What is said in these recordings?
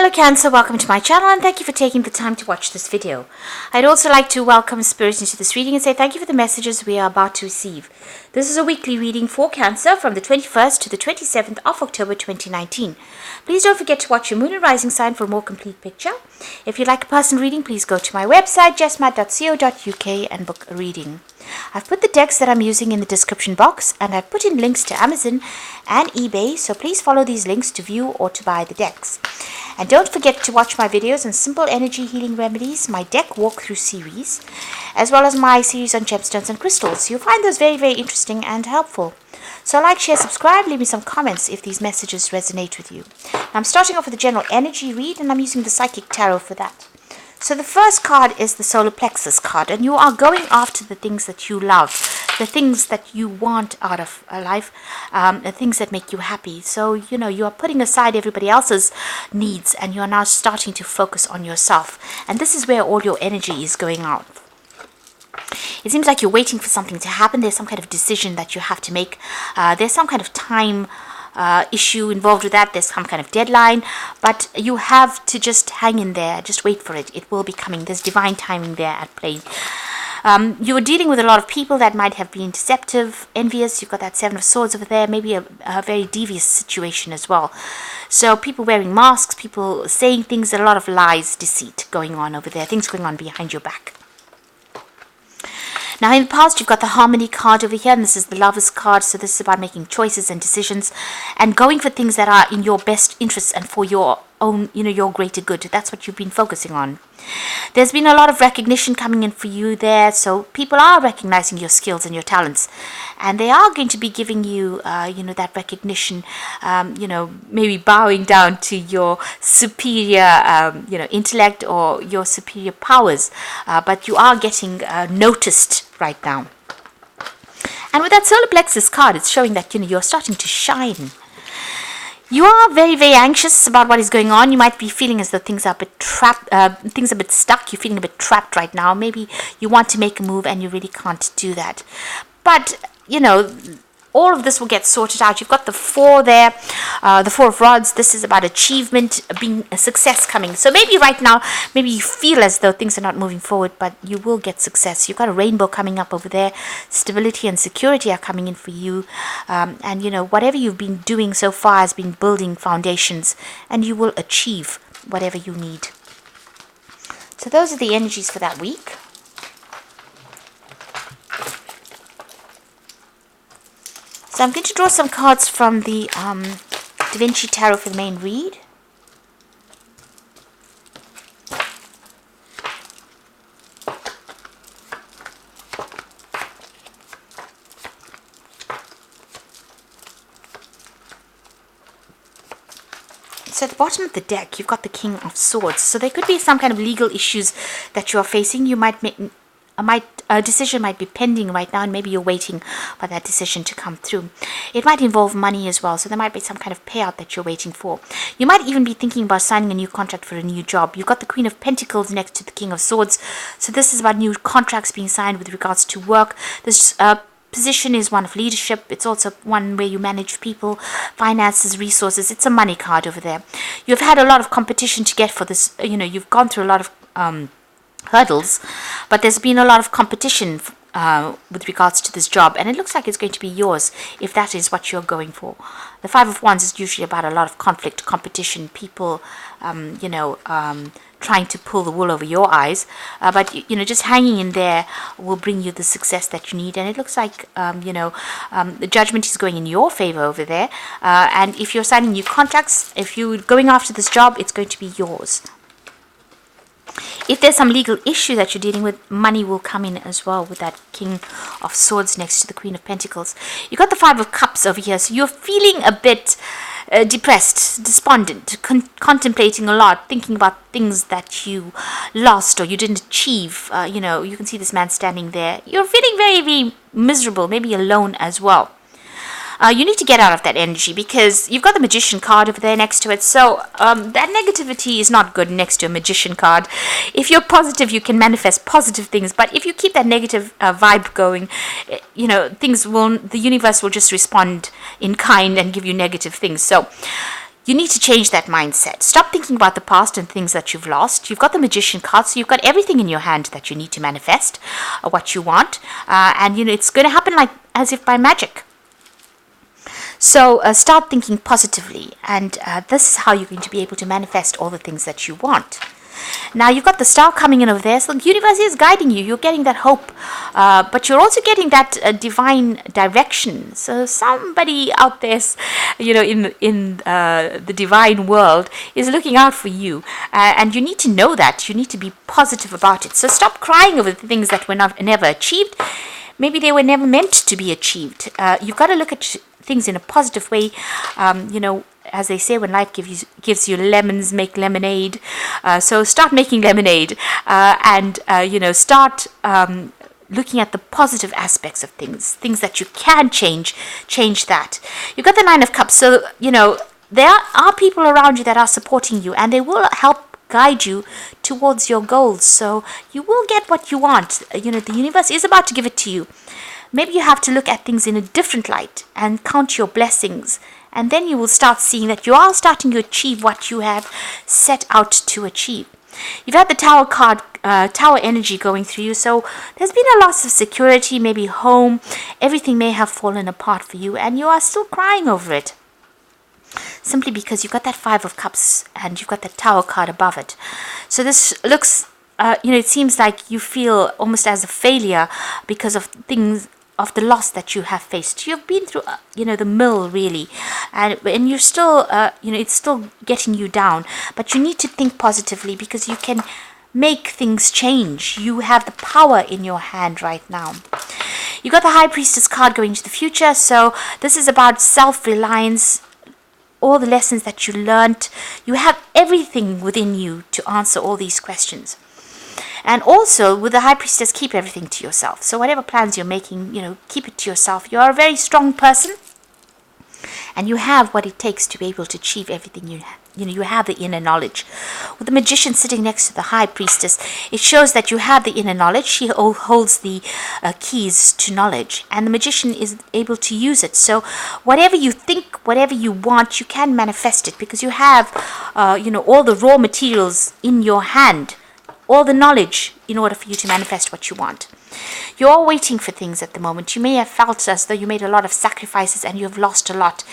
Hello Cancer, welcome to my channel and thank you for taking the time to watch this video. I'd also like to welcome Spirit into this reading and say thank you for the messages we are about to receive. This is a weekly reading for Cancer from the 21st to the 27th of October 2019. Please don't forget to watch your moon and rising sign for a more complete picture. If you'd like a personal reading, please go to my website jessmat.co.uk and book a reading. I've put the decks that I'm using in the description box and I've put in links to Amazon and eBay, so please follow these links to view or to buy the decks. And don't forget to watch my videos on simple energy healing remedies, my deck walkthrough series, as well as my series on gemstones and crystals. You'll find those very, very interesting and helpful. So like, share, subscribe, leave me some comments if these messages resonate with you. Now, I'm starting off with a general energy read and I'm using the Psychic Tarot for that. So the first card is the Solar Plexus card, and you are going after the things that you love, the things that you want out of life, the things that make you happy. So, you are putting aside everybody else's needs and you are now starting to focus on yourself. And this is where all your energy is going out. It seems like you're waiting for something to happen. There's some kind of decision that you have to make. There's some kind of time issue involved with that. There's some kind of deadline, but you have to just hang in there, just wait for it. It will be coming. There's divine timing there at play. You are dealing with a lot of people that might have been deceptive, envious. You've got that Seven of Swords over there, maybe a very devious situation as well. So people wearing masks, people saying things, a lot of lies, deceit going on over there, things going on behind your back. Now, in the past, you've got the Harmony card over here, and this is the Lovers card. So this is about making choices and decisions and going for things that are in your best interests and for your own, your greater good. That's what you've been focusing on. There's been a lot of recognition coming in for you there. So people are recognizing your skills and your talents, and they are going to be giving you, that recognition, maybe bowing down to your superior, intellect or your superior powers. But you are getting noticed right now. And with that Solar Plexus card, it's showing that, you're starting to shine. You are very, very anxious about what is going on. You might be feeling as though things are a bit trapped, things are a bit stuck. You're feeling a bit trapped right now. Maybe you want to make a move and you really can't do that. But, all of this will get sorted out. You've got the Four there, the Four of Rods. This is about achievement, being a success coming. So maybe right now, maybe you feel as though things are not moving forward, but you will get success. You've got a rainbow coming up over there. Stability and security are coming in for you. And, whatever you've been doing so far has been building foundations, and you will achieve whatever you need. So those are the energies for that week. So I'm going to draw some cards from the Vinci Tarot for the main read. So at the bottom of the deck, you've got the King of Swords. So there could be some kind of legal issues that you are facing. You might make... a decision might be pending right now, and maybe you're waiting for that decision to come through. It might involve money as well, so there might be some kind of payout that you're waiting for. You might even be thinking about signing a new contract for a new job. You've got the Queen of Pentacles next to the King of Swords, so this is about new contracts being signed with regards to work. This position is one of leadership. It's also one where you manage people, finances, resources. It's a money card over there. You've had a lot of competition to get for this. You've gone through a lot of hurdles, but there's been a lot of competition with regards to this job, and it looks like it's going to be yours if that is what you're going for. The Five of Wands is usually about a lot of conflict, competition, people trying to pull the wool over your eyes, but just hanging in there will bring you the success that you need. And it looks like the judgment is going in your favor over there, and if you're signing new contracts, if you're going after this job, it's going to be yours. If there's some legal issue that you're dealing with, money will come in as well with that King of Swords next to the Queen of Pentacles. You've got the Five of Cups over here, so you're feeling a bit depressed, despondent, contemplating a lot, thinking about things that you lost or you didn't achieve. You can see this man standing there. You're feeling very, very miserable, maybe alone as well. You need to get out of that energy because you've got the Magician card over there next to it. So that negativity is not good next to a Magician card. If you're positive, you can manifest positive things. But if you keep that negative vibe going, the universe will just respond in kind and give you negative things. So You need to change that mindset. Stop thinking about the past and things that you've lost. You've got the Magician card, so you've got everything in your hand that you need to manifest what you want. And, it's going to happen like as if by magic. So start thinking positively, and this is how you're going to be able to manifest all the things that you want. Now, you've got the star coming in over there, so the universe is guiding you. You're getting that hope, but you're also getting that divine direction. So somebody out there, in the divine world is looking out for you, and you need to know that. You need to be positive about it. So stop crying over the things that were never achieved. Maybe they were never meant to be achieved. You've got to look at things in a positive way. As they say, when life gives you lemons, make lemonade. So start making lemonade, and start looking at the positive aspects of things that you can change that. You've got the Nine of Cups, so there are people around you that are supporting you, and they will help guide you towards your goals. So you will get what you want. The universe is about to give it to you. Maybe you have to look at things in a different light and count your blessings. And then you will start seeing that you are starting to achieve what you have set out to achieve. You've had the Tower card, Tower energy going through you. So there's been a loss of security, maybe home. Everything may have fallen apart for you, and you are still crying over it. Simply because you've got that Five of Cups and you've got that Tower card above it. So this looks, it seems like you feel almost as a failure because of things, of the loss that you have faced. You've been through, the mill really, and you're still, it's still getting you down. But you need to think positively, because you can make things change. You have the power in your hand right now. You got the High Priestess card going into the future. So this is about self-reliance. All the lessons that you learned, you have everything within you to answer all these questions. And also, with the High Priestess, keep everything to yourself. So whatever plans you're making, keep it to yourself. You're a very strong person, and you have what it takes to be able to achieve everything you have. You have the inner knowledge. With the Magician sitting next to the High Priestess, it shows that you have the inner knowledge. She holds the keys to knowledge, and the Magician is able to use it. So whatever you think, whatever you want, you can manifest it, because you have, all the raw materials in your hand, all the knowledge in order for you to manifest what you want. You're waiting for things at the moment. You may have felt as though you made a lot of sacrifices and you have lost a lot.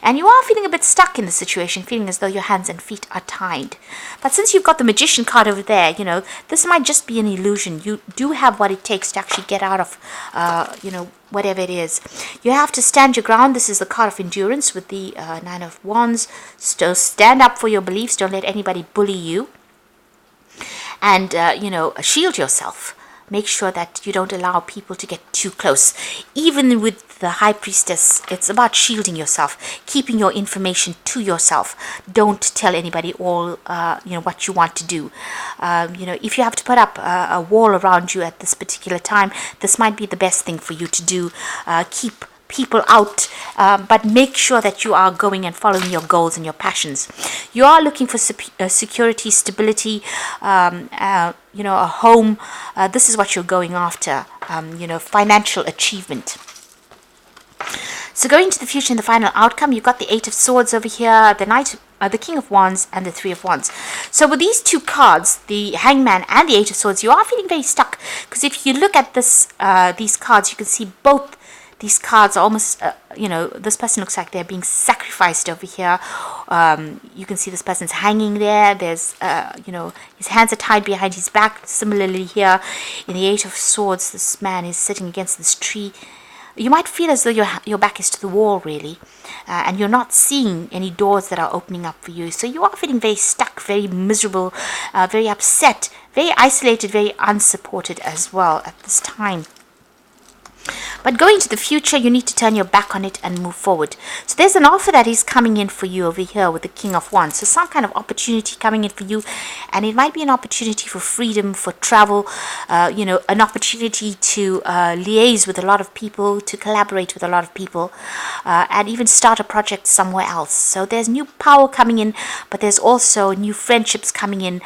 And you are feeling a bit stuck in the situation, feeling as though your hands and feet are tied. But since you've got the Magician card over there, this might just be an illusion. You do have what it takes to actually get out of, whatever it is. You have to stand your ground. This is the card of endurance with the Nine of Wands. So stand up for your beliefs. Don't let anybody bully you. And, shield yourself. Make sure that you don't allow people to get too close. Even with the High Priestess, it's about shielding yourself, keeping your information to yourself. Don't tell anybody all, what you want to do. If you have to put up a wall around you at this particular time, this might be the best thing for you to do. Keep people out, but make sure that you are going and following your goals and your passions. You are looking for security, stability, a home. This is what you're going after, financial achievement. So going to the future and the final outcome, you've got the Eight of Swords over here, the King of Wands, and the Three of Wands. So with these two cards, the Hangman and the Eight of Swords, you are feeling very stuck, because if you look at these cards, you can see both these cards are almost, this person looks like they're being sacrificed over here. You can see this person's hanging there. There's, his hands are tied behind his back. Similarly here, in the Eight of Swords, this man is sitting against this tree. You might feel as though your back is to the wall, really, and you're not seeing any doors that are opening up for you. So you are feeling very stuck, very miserable, very upset, very isolated, very unsupported as well at this time. But going to the future, you need to turn your back on it and move forward. So there's an offer that is coming in for you over here with the King of Wands. So some kind of opportunity coming in for you, and it might be an opportunity for freedom, for travel, an opportunity to liaise with a lot of people, to collaborate with a lot of people, and even start a project somewhere else. So there's new power coming in, but there's also new friendships coming in,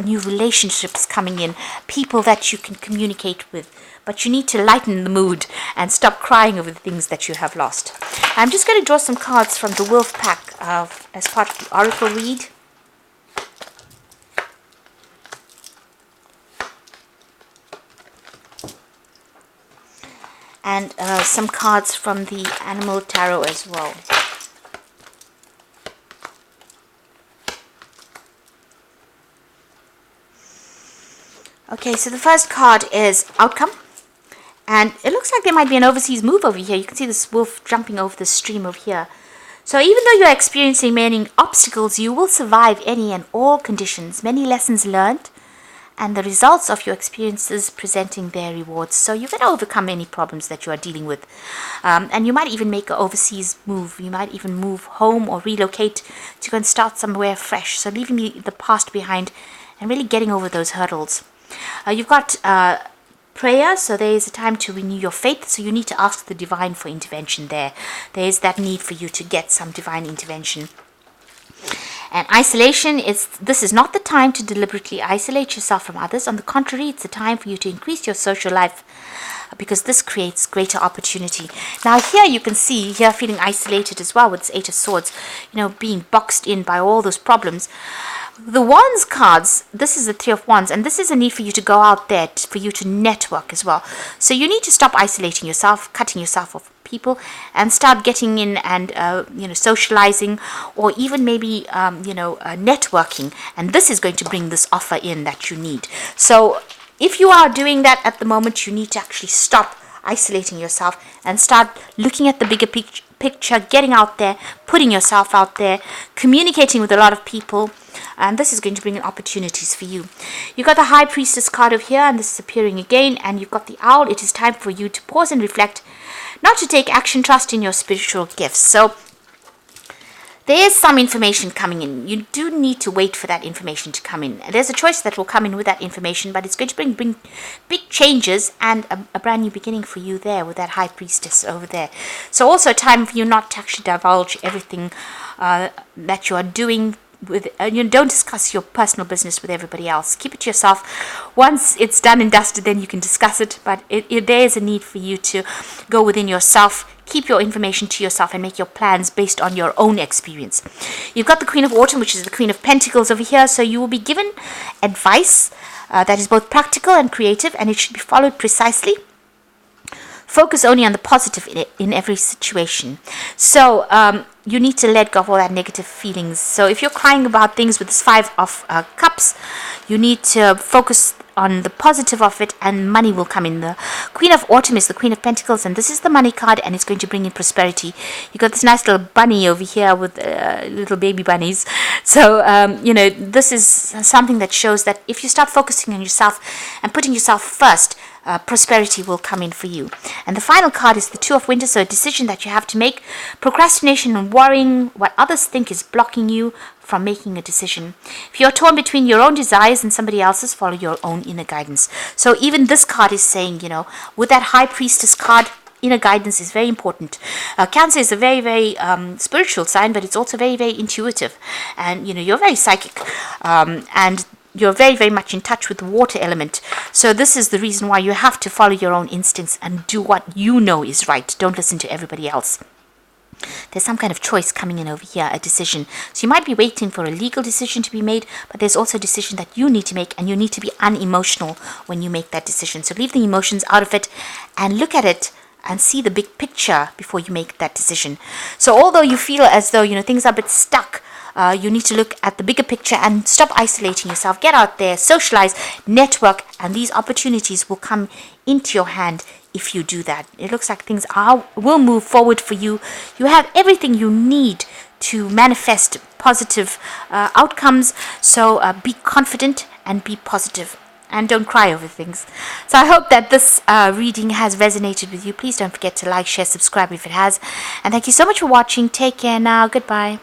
new relationships coming in, people that you can communicate with but you need to lighten the mood and stop crying over the things that you have lost. I'm just going to draw some cards from the Wolf Pack as part of the Oracle read. And some cards from the Animal Tarot as well. Okay, so the first card is Outcome. And it looks like there might be an overseas move over here. You can see this wolf jumping over the stream over here. So even though you're experiencing many obstacles, you will survive any and all conditions. Many lessons learned, and the results of your experiences presenting their rewards. So you're going to overcome any problems that you are dealing with. And you might even make an overseas move. You might even move home or relocate to go and start somewhere fresh. So leaving the past behind and really getting over those hurdles. You've got prayer, so there is a time to renew your faith. So you need to ask the divine for intervention there. There is that need for you to get some divine intervention. And isolation, this is not the time to deliberately isolate yourself from others. On the contrary, it's a time for you to increase your social life, because this creates greater opportunity. Now here you can see, here feeling isolated as well with this Eight of Swords, being boxed in by all those problems. The Wands cards, this is the Three of Wands, and this is a need for you to go out there, for you to network as well. So you need to stop isolating yourself, cutting yourself off people, and start getting in and socializing, or even maybe networking. And this is going to bring this offer in that you need. So if you are doing that at the moment, you need to actually stop isolating yourself and start looking at the bigger picture, getting out there, putting yourself out there, communicating with a lot of people. And this is going to bring in opportunities for you. You've got the High Priestess card over here, and this is appearing again. And you've got the Owl. It is time for you to pause and reflect, not to take action, trust in your spiritual gifts. So there is some information coming in. You do need to wait for that information to come in. There's a choice that will come in with that information, but it's going to bring big changes and a brand new beginning for you there with that High Priestess over there. So also a time for you not to actually divulge everything that you are doing. Don't discuss your personal business with everybody else. Keep it to yourself. Once it's done and dusted, then you can discuss it. But there is a need for you to go within yourself, keep your information to yourself, and make your plans based on your own experience. You've got the Queen of Autumn, which is the Queen of Pentacles over here. So you will be given advice that is both practical and creative, and it should be followed precisely. Focus only on the positive in every situation. So you need to let go of all that negative feelings. So if you're crying about things with this Five of Cups, you need to focus on the positive of it, and money will come in. The Queen of Autumn is the Queen of Pentacles, and this is the money card, and it's going to bring in prosperity. You got this nice little bunny over here with little baby bunnies. So this is something that shows that if you start focusing on yourself and putting yourself first, prosperity will come in for you. And the final card is the Two of Winter, so a decision that you have to make. Procrastination and worrying what others think is blocking you from making a decision. If you're torn between your own desires and somebody else's, follow your own inner guidance. So even this card is saying, with that High Priestess card, inner guidance is very important. Cancer is a very, very spiritual sign, but it's also very, very intuitive. And, you're very psychic. And you're very, very much in touch with the water element. So this is the reason why you have to follow your own instincts and do what you know is right. Don't listen to everybody else. There's some kind of choice coming in over here, a decision. So you might be waiting for a legal decision to be made, but there's also a decision that you need to make, and you need to be unemotional when you make that decision. So leave the emotions out of it and look at it and see the big picture before you make that decision. So although you feel as though, things are a bit stuck, you need to look at the bigger picture and stop isolating yourself. Get out there, socialize, network, and these opportunities will come into your hand if you do that. It looks like things will move forward for you. You have everything you need to manifest positive outcomes. So be confident and be positive. And don't cry over things. So I hope that this reading has resonated with you. Please don't forget to like, share, subscribe if it has. And thank you so much for watching. Take care now. Goodbye.